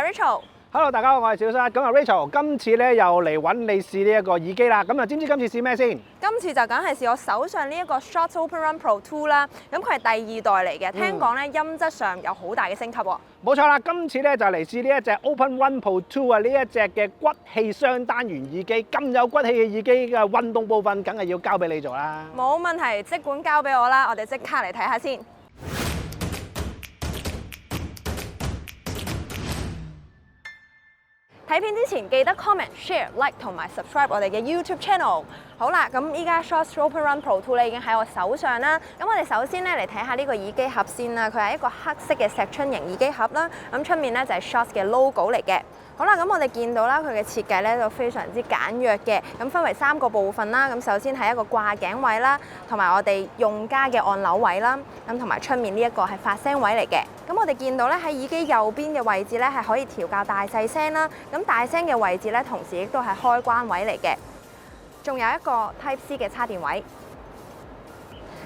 係 Rachel。Hello， 大家好，我係小生。咁啊 Rachel， 今次咧又嚟揾你試呢一個耳機啦。咁啊，知唔知今次試咩先？今次就梗係試我手上呢一個 Shorts Open Run Pro 2啦。咁佢係第2代嚟嘅，聽講咧音質上有好大嘅升級喎。冇錯啦，今次咧就嚟試呢一隻 Open Run Pro 2啊，呢一隻嘅骨氣雙單元耳機。咁有骨氣嘅耳機嘅運動部分，梗係要交俾你做啦。冇問題，即管交俾我啦。我哋即刻嚟睇下先。睇片之前記得 comment、share、like 同埋 subscribe 我哋嘅 YouTube channel。好啦，咁依家 Shorts Open Run Pro 2咧已經喺我手上啦。咁我哋首先咧嚟睇下呢個耳機盒先啦。佢係一個黑色嘅石春型耳機盒啦。咁出面咧就係 Shorts 嘅 logo 嚟嘅。好啦，咁我哋見到啦，佢嘅設計咧就非常之簡約嘅。咁分為3個部分啦。咁首先係一個掛頸位啦，同埋我哋用家嘅按鈕位啦。咁同埋出面呢一個係發聲位嚟嘅。咁我哋見到咧喺耳機右邊嘅位置咧係可以調校大細聲啦。咁大聲嘅位置咧同時亦都係開關位嚟嘅。仲有一個 Type C 嘅插電位。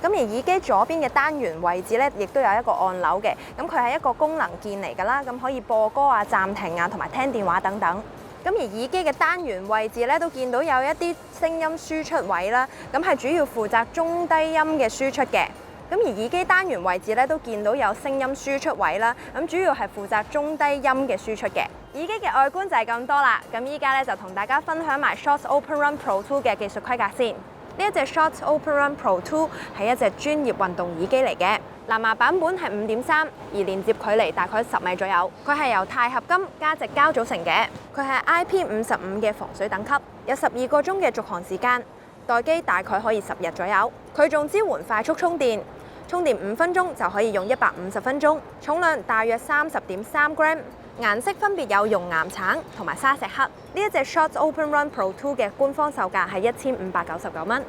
咁而耳機左邊嘅單元位置咧，亦都有一個按鈕嘅。咁佢係一個功能鍵嚟㗎啦，咁可以播歌啊、暫停啊，同埋聽電話等等。咁而耳機嘅單元位置咧，都見到有一啲聲音輸出位啦。咁係主要負責中低音嘅輸出嘅。咁而耳機單元位置咧，都見到有聲音輸出位啦。咁主要係負責中低音嘅輸出嘅。耳機嘅外觀就係咁多啦。咁依家咧就同大家分享埋 Shorts Open Run Pro 2嘅技術規格先。呢一隻 Shorts Open Run Pro 2係一隻專業運動耳機嚟嘅，藍牙版本係 5.3， 而連接距離大概10米左右。佢係由鈦合金加矽膠組成嘅，佢係 IP55嘅防水等級，有12個鐘嘅續航時間，待機大概可以10日左右。佢仲支援快速充電，充電5分鐘就可以用150分鐘，重量大約30.3 gram。顏色分別有熔岩橙同埋沙石黑。呢一隻 Shorts Open Run Pro 2嘅官方售價係1599蚊。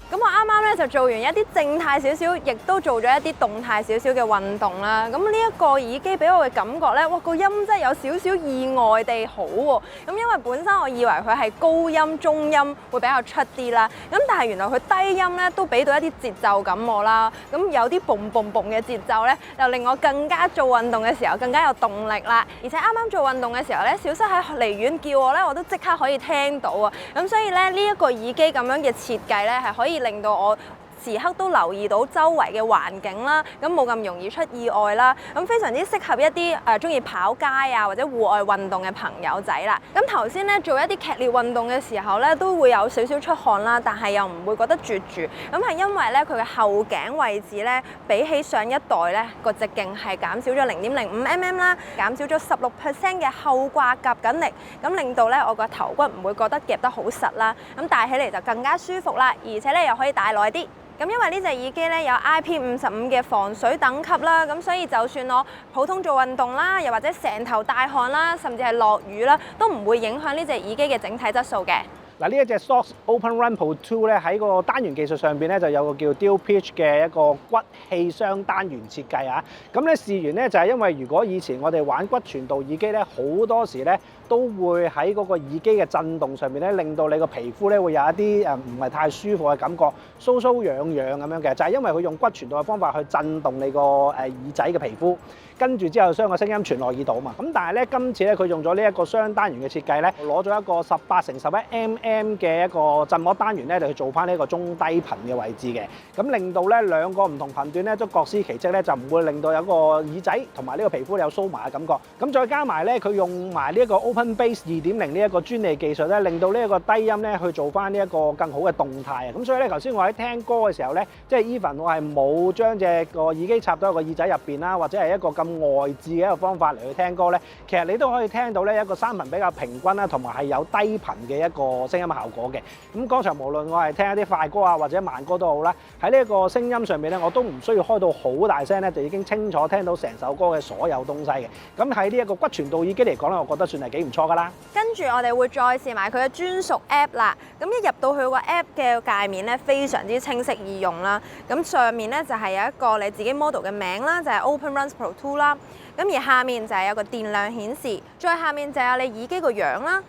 咁我啱啱咧就做完一啲靜態少少，亦都做咗一啲動態少少嘅運動啦。咁呢一個耳機俾我嘅感覺咧，哇，個音質有少少意外地好喎。咁因為本身我以為佢係高音、中音會比較出啲啦。咁但係原來佢低音咧都俾到一啲節奏感我啦。咁有啲嘣嘣嘣嘅節奏咧，就令我更加做運動嘅時候更加有動力啦。而且啱啱做運動嘅時候咧，小室喺離遠叫我咧，我都即刻可以聽到啊。咁所以咧呢一個耳機咁樣嘅設計咧，係可以令到我時刻都留意到周圍嘅環境啦，咁冇咁容易出意外啦，咁非常之適合一啲中意跑街啊或者戶外運動嘅朋友仔啦。咁頭先咧做一啲劇烈運動嘅時候咧，都會有少少出汗啦，但係又唔會覺得啜住。咁係因為咧佢嘅後頸位置咧，比起上一代咧個直徑係減少咗0.05mm 啦，減少咗16% 嘅後掛夾緊力，咁令到咧我個頭骨唔會覺得夾得好實啦，咁戴起嚟就更加舒服啦，而且咧又可以戴耐啲。咁因為呢隻耳機咧有 IP55嘅防水等級啦，咁所以就算我普通做運動啦，又或者成頭大汗啦，甚至係落雨啦，都唔會影響呢隻耳機嘅整體質素嘅。嗱，呢一隻 Shorts Open Run Pro 2咧喺個單元技術上邊咧就有個叫 Dual Pitch 嘅一個骨氣雙單元設計啊。咁咧試完咧就係因為如果以前我哋玩骨傳導耳機咧，好多時咧都會喺嗰個耳機嘅震動上面咧，令到你個皮膚咧會有一啲唔係太舒服嘅感覺，酥酥癢癢咁樣嘅，就係因為佢用骨傳導嘅方法去震動你個耳仔嘅皮膚，跟住之後將個聲音傳落耳度啊嘛。咁但係咧今次咧佢用咗呢一個雙單元嘅設計咧，攞咗一個18×11mm嘅一個振膜單元咧，就去做翻呢一個中低頻嘅位置嘅，咁令到咧兩個唔同頻段咧都各司其職咧，就唔會令到有個耳仔同埋呢個皮膚有酥麻嘅感覺。咁再加埋咧，佢用埋呢一個 Open Bass 2.0呢一個專利技術咧，令到呢一個低音咧去做翻呢一個更好嘅動態啊！咁所以咧，頭先我喺聽歌嘅時候咧，即係 even 我係冇將隻個耳機插到一個耳仔入邊啦，或者係一個咁外置嘅一個方法嚟去聽歌咧，其實你都可以聽到咧一個3頻比較平均啦，同埋係有低頻嘅一個聲音效果嘅。咁剛才無論我係聽一啲快歌啊或者慢歌都好啦，喺呢一個聲音上面咧，我都唔需要開到好大聲咧，就已經清楚聽到成首歌嘅所有東西嘅。咁喺呢一個骨傳導耳機嚟講咧，我覺得算係幾唔唔錯㗎啦。跟住我哋會再試埋佢嘅專屬 App 啦。咁一入到去個 App 嘅界面咧，非常之清晰易用啦。咁上面咧就係有一個你自己 model 嘅名啦，就係 OpenRun Pro 2啦。咁而下面就係有個電量顯示，再下面就有你耳機個樣啦。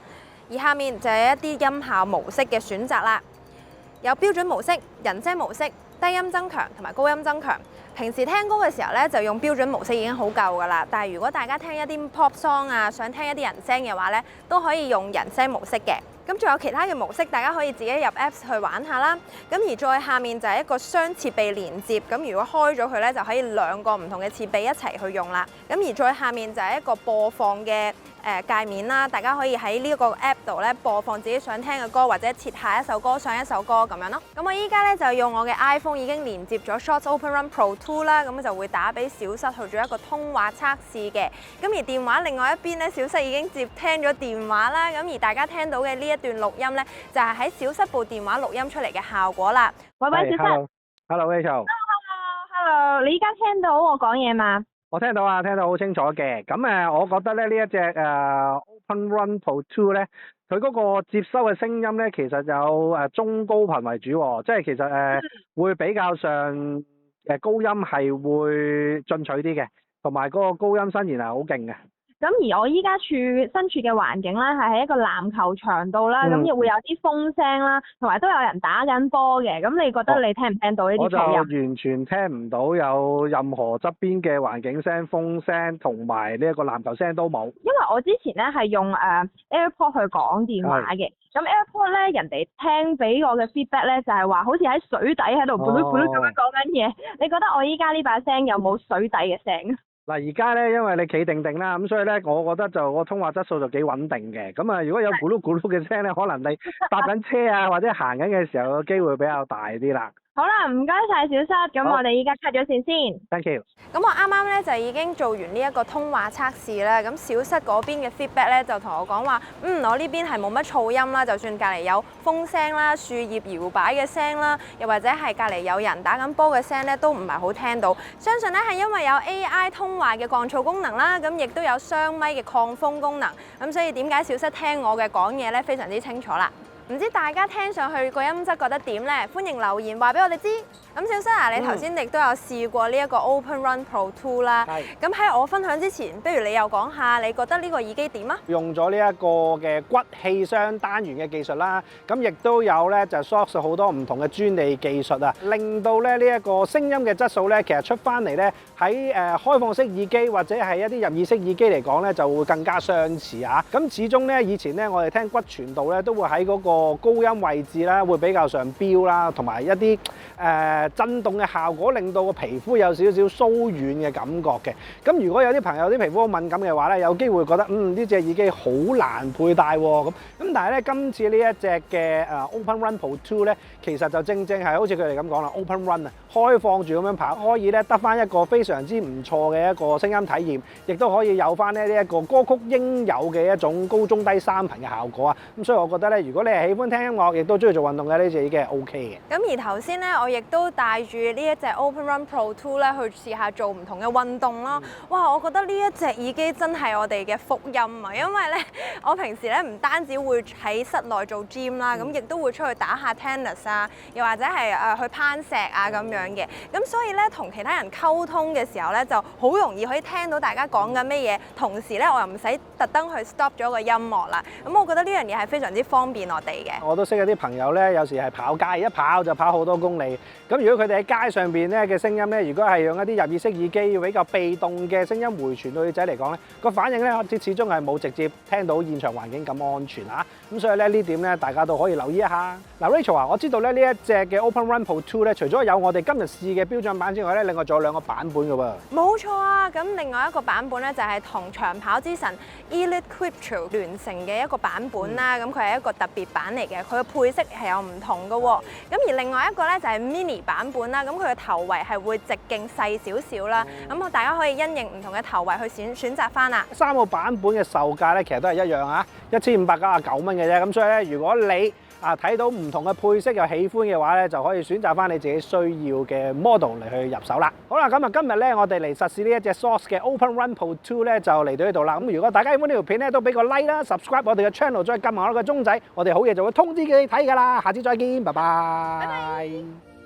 而下面就係一啲音效模式嘅選擇啦。有標準模式、人聲模式、低音增強同埋高音增強。平時聽歌嘅時候咧，就用標準模式已經好夠㗎啦。但係如果大家聽一啲 pop song 啊，想聽一啲人聲嘅話咧，都可以用人聲模式嘅。咁仲有其他嘅模式，大家可以自己入 Apps 去玩下啦。咁而再下面就係一個雙設備連接，咁如果開咗佢咧，就可以兩個唔同嘅設備一齊去用啦。咁而再下面就係一個播放嘅界面啦，大家可以喺呢個 App 度咧播放自己想聽嘅歌，或者設下一首歌、上一首歌咁樣咯。咁我依家咧就用我嘅 iPhone 已經連接咗 Shorts OpenRun Pro 2啦，咁就會打俾小室去做一個通話測試嘅。咁而電話另外一邊咧，小室已經接聽咗電話啦。咁而大家聽到嘅呢一段錄音咧，就係喺小室部電話錄音出嚟嘅效果啦。喂，小室。Hello Rachel。Hello， 你依家聽到我講嘢嘛？我聽到啊，聽到好清楚嘅。咁我覺得咧呢一隻OpenRun Pro 2咧，佢嗰個接收嘅聲音咧，其實有中高頻為主喎，即係其實會比較上高音係會進取啲嘅，同埋嗰個高音伸延係好勁嘅。咁而我依家身處嘅環境咧，係喺一個籃球場度啦，咁亦會有啲風聲啦，同埋都有人打緊波嘅。咁你覺得你聽唔聽到呢啲噪音？我就完全聽唔到有任何側邊嘅環境聲、風聲同埋呢一個籃球聲都冇。因為我之前咧係用AirPod 去講電話嘅，咁 AirPod 咧人哋聽俾我嘅 feedback 咧就係話好似喺水底喺度咕嚕咕嚕咁樣講緊嘢。你覺得我依家呢把聲有冇水底嘅聲？嗱，而家咧，因為你企定定啦，咁所以咧，我覺得就個通話質素就幾穩定嘅。咁如果有咕嚕咕嚕嘅聲咧，可能你搭緊車啊，或者行緊嘅時候，個機會比較大啲啦。好啦，唔該晒小室，咁我哋依家 cut 咗線先。Thank you。咁我啱啱咧就已經做完呢一個通話測試啦。咁小室嗰邊嘅 feedback 咧就同我講話，我呢邊係冇乜噪音啦，就算隔離有風聲啦、樹葉搖擺嘅聲啦，又或者係隔離有人打緊波嘅聲咧，都唔係好聽到。相信咧係因為有 AI 通話嘅降噪功能啦，咁亦都有雙咪嘅抗風功能，咁所以點解小室聽我嘅講嘢咧非常之清楚啦。唔知大家聽上去個音質覺得點呢？歡迎留言話俾我哋知。咁小室啊，你頭先亦都有試過呢一個 OpenRun Pro 2啦。咁喺我分享之前，不如你又講下你覺得呢個耳機點啊？用咗呢一個嘅骨氣雙單元嘅技術啦，咁亦都有咧就 Shorts 好多唔同嘅專利技術啊，令到咧呢一個聲音嘅質素咧，其實出翻嚟咧喺開放式耳機或者係一啲入耳式耳機嚟講咧，就會更加相似啊。咁始終咧以前咧我哋聽骨傳導咧都會喺嗰個高音位置啦，會比較上飆啦，同埋一啲震動嘅效果，令到個皮膚有少少騷軟嘅感覺嘅。咁如果有啲朋友啲皮膚好敏感嘅話咧，有機會覺得呢隻耳機好難佩戴喎。咁但係咧今次呢一隻嘅OpenRun Pro 2咧，其實就正正係好似佢哋咁講啦 ，Open Run 啊，開放住咁樣跑，可以咧得翻一個非常之唔錯嘅一個聲音體驗，亦都可以有翻呢一個歌曲應有嘅一種高中低三頻嘅效果啊。咁所以我覺得咧，如果你係喜歡聽音樂，亦都中意做運動嘅，呢隻耳機係 OK 嘅。咁而頭先咧，我亦都帶住呢一隻 OpenRun Pro 2咧去試下做唔同嘅運動咯。哇！我覺得呢一隻耳機真係我哋嘅福音啊，因為咧我平時咧唔單止會喺室內做 gym 啦，咁亦都會出去打下 tennis 啊，又或者係去攀石啊咁樣嘅。咁所以咧同其他人溝通嘅時候咧，就好容易可以聽到大家講緊咩嘢，同時咧我又唔使特登去 stop 咗個音樂啦。咁我覺得呢樣嘢係非常之方便我哋嘅。我都識有啲朋友咧，有時係跑街，一跑就跑好多公里。咁如果佢哋喺街上邊咧嘅聲音咧，如果係用一啲入耳式耳機，比較被動嘅聲音回傳到耳仔嚟講咧，個反應咧始終係冇直接聽到現場環境咁安全啊。咁所以咧呢點咧，大家都可以留意一下。嗱 Rachel 啊，我知道咧呢一隻嘅 OpenRun Pro 2咧，除咗有我哋今日試嘅標準版之外咧，另外仲有兩個版本㗎喎。冇錯啊，咁另外一個版本咧就係同長跑之神 Elite Quiptril 聯成嘅一個版本啦。咁佢係一個特別版嚟嘅，佢嘅配色係有唔同嘅喎。咁而另外一個咧就係 Mini 版本啦。咁佢嘅頭圍係會直徑細少少啦。咁大家可以因應唔同嘅頭圍去選擇翻啦。三個版本嘅售價咧其實都係一樣啊，1599蚊嘅啫。咁所以咧，如果你睇到唔同嘅配色又喜歡嘅話咧，就可以選擇翻你自己需要嘅 model 嚟去入手啦。好啦，咁啊今日咧我哋嚟實試呢一隻 Source 嘅 Open Run Pro 2咧就嚟到呢度啦。咁如果大家喜歡呢條片咧，都俾個 like 啦 ，subscribe 我哋嘅 channel，再撳埋我哋嘅鐘仔，我哋好嘢就會通知你睇㗎啦。下次再見，拜拜。